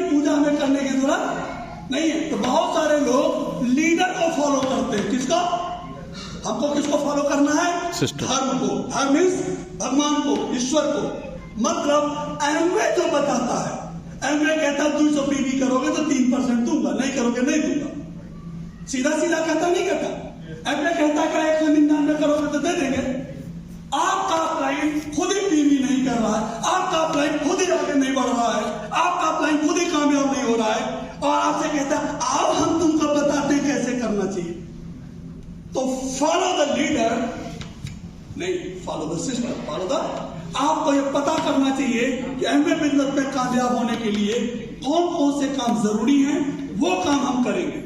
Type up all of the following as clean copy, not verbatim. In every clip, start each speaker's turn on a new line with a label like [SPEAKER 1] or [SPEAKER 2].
[SPEAKER 1] की पूजा हमें करने की जरूरत नहीं है। तो बहुत सारे लोग लीडर को फॉलो करते हैं। किसको? हमको किसको फॉलो करना है? धर्म को। धर्म मीन्स भगवान को, ईश्वर को। मतलब एमवे जो बताता है, एमवे कहता है 200 पीवी करोगे तो 3% दूंगा, नहीं करोगे नहीं दूंगा। सीधा सीधा कहता नहीं कहता। एमवे कहता है 199 करोगे तो दे देंगे। आपका अपलाइन खुद ही पीवी नहीं कर रहा है, आपका अपलाइन खुद ही आगे नहीं बढ़ रहा है, आपका अपलाइन खुद ही कामयाब नहीं हो रहा है, और आपसे कहता है आओ हम तुमको बताते हैं कैसे करना चाहिए। तो फॉलो द लीडर नहीं, follow the system, follow the. आपको ये पता करना चाहिए कि एमवे बिजनेस में कामयाब होने के लिए कौन कौन से काम जरूरी हैं, वो काम हम करेंगे।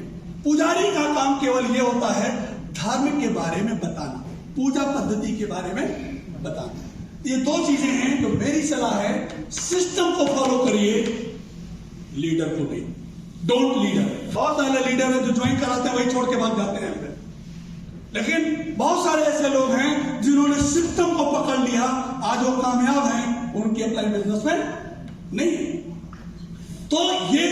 [SPEAKER 1] पुजारी का काम केवल ये होता है धर्म के बारे में बताना, पूजा पद्धति के बारे में बताना। ये दो चीजें हैं जो मेरी सलाह है, सिस्टम को फॉलो करिए, लीडर को नहीं। Don't leader. बहुत सारे लीडर है जो ज्वाइन कराते हैं वही छोड़ के भाग जाते हैं। लेकिन बहुत सारे ऐसे लोग हैं जिन्होंने सिस्टम को पकड़ लिया, आज वो कामयाब हैं, उनकी अपलाइन बिजनेस में नहीं है। तो ये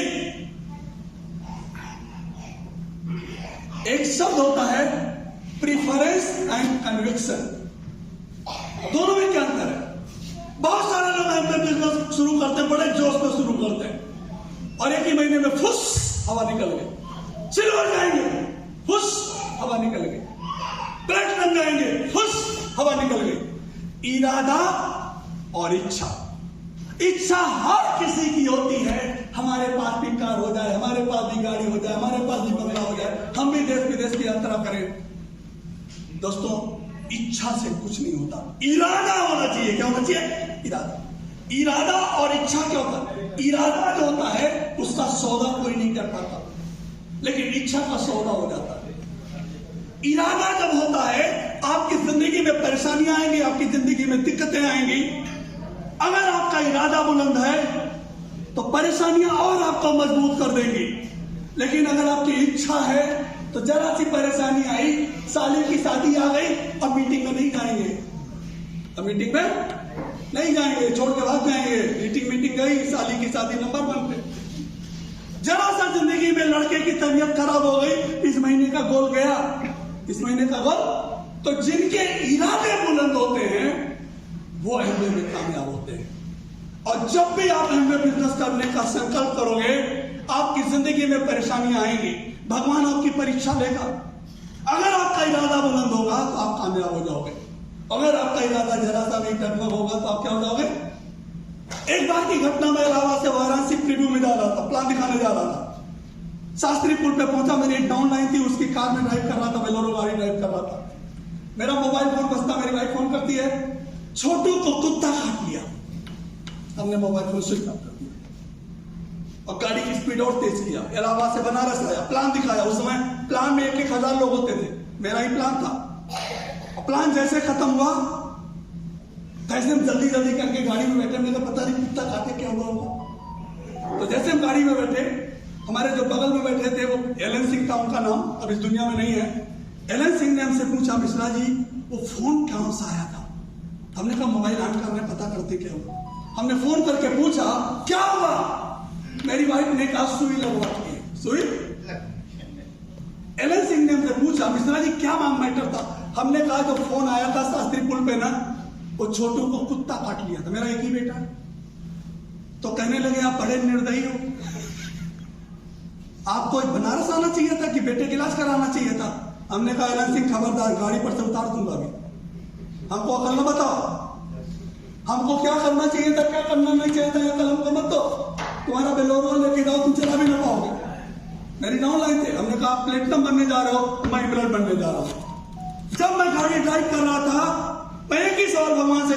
[SPEAKER 1] एक शब्द होता है प्रीफरेंस एंड कन्विक्शन। दोनों में क्या अंतर है? बहुत सारे लोग अपने बिजनेस शुरू करते हैं, बड़े जोश में शुरू करते हैं, और एक ही महीने में फुस हवा निकल गई, सिल्वर जाएंगे फुस हवा निकल गई, प्लेटिनम जाएंगे फुस हवा निकल गई। इरादा और इच्छा, इच्छा हर किसी की होती है, हमारे पास भी कार हो जाए, हमारे पास भी गाड़ी हो जाए, हमारे पास भी बंगला हो जाए, हम भी देश विदेश की यात्रा करें। दोस्तों, इच्छा से कुछ नहीं होता, इरादा होना चाहिए। क्या होना चाहिए? इरादा। इरादा और इच्छा क्या होता है? इरादा जो होता है उसका सौदा कोई नहीं कर पाता, लेकिन इच्छा का सौदा हो जाता है। इरादा जब होता है, आपकी जिंदगी में परेशानियां आएंगी, आपकी जिंदगी में दिक्कतें आएंगी। अगर आपका इरादा बुलंद है तो परेशानियां और आपको मजबूत कर देंगी। लेकिन अगर आपकी इच्छा है तो जरा सी परेशानी आई, साली की शादी आ गई, अब मीटिंग में नहीं जाएंगे, अब मीटिंग में नहीं जाएंगे, छोड़ के भाग जाएंगे। मीटिंग गई, साली की शादी नंबर 1 पे। जरा सा जिंदगी में लड़के की तबीयत खराब हो गई, इस महीने का गोल गया, इस महीने का गोल। तो जिनके इरादे बुलंद होते हैं वो एमवे में कामयाब होते हैं। और जब भी आप एमवे बिजनेस करने का संकल्प करोगे, आपकी जिंदगी में परेशानियां आएंगी, भगवान आपकी परीक्षा लेगा। अगर आपका इरादा बुलंद होगा तो आप कामयाब हो जाओगे, अगर आपका इरादा जरा सा भी डगमग होगा तो आप क्या हो जाओगे। एक बार की घटना में इलाहाबाद से वाराणसी प्रीव्यू में जा रहा था, प्लान दिखाने जा रहा था। शास्त्री पुल पे पहुंचा, मेरी एक डाउन लाइन थी, उसकी कार में ड्राइव कर रहा था, बोलेरो गाड़ी ड्राइव कर रहा था। मेरा मोबाइल फोन बजता, मेरी वाइफ फोन करती है, छोटू को कुत्ता काट लिया। हमने मोबाइल फोन स्विच ऑफ कर दिया और गाड़ी की स्पीड और तेज किया। इलाहाबाद से बनारस आया, प्लान दिखाया। उस समय प्लान में 1,000 लोग होते थे, मेरा ही प्लान था। और प्लान जैसे खत्म हुआ, जैसे हम जल्दी जल्दी करके गाड़ी में बैठे, मुझे पता नहीं कुत्ता काटे क्या हुआ होगा। तो जैसे हम गाड़ी में बैठे, हमारे जो बगल में बैठे थे, वो एलन सिंह था उनका नाम, अब इस दुनिया में नहीं है। एलन सिंह ने हमसे पूछा, मिश्रा जी वो फोन कहां से आया था? हमने कहा मोबाइल ऑन करने पता करते क्या हुआ। हमने फोन करके पूछा क्या हुआ? मेरी वाइफ ने कहा सुई लगवा दी। सुई? एलन सिंह ने हमसे पूछा, मिश्रा जी क्या मैटर था? हमने कहा जो फोन आया था शास्त्री पुल पे ना, वो छोटू को कुत्ता काट लिया था, मेरा एक ही बेटा है। तो कहने लगे आप बड़े निर्दयी हो, आपको बनारस आना चाहिए था कि बेटे का इलाज कराना चाहिए था। हमने कहा एलन सिंह खबरदार, गाड़ी पर से उतार दूंगा अभी, हमको अकल न बताओ, हमको क्या करना चाहिए था क्या करना नहीं चाहिए था, यह कल हमको मत दो। तुम्हारा बेलोरो लेके जाओ, तुम चला भी ना पाओगे। मेरी डाउन लाइन थे, हमने कहा प्लेटिनम बनने जा रहे हो, मैं ब्लड बनने जा रहा हूं। जब मैं गाड़ी ड्राइव कर रहा था, मैं एक ही सवाल भगवान से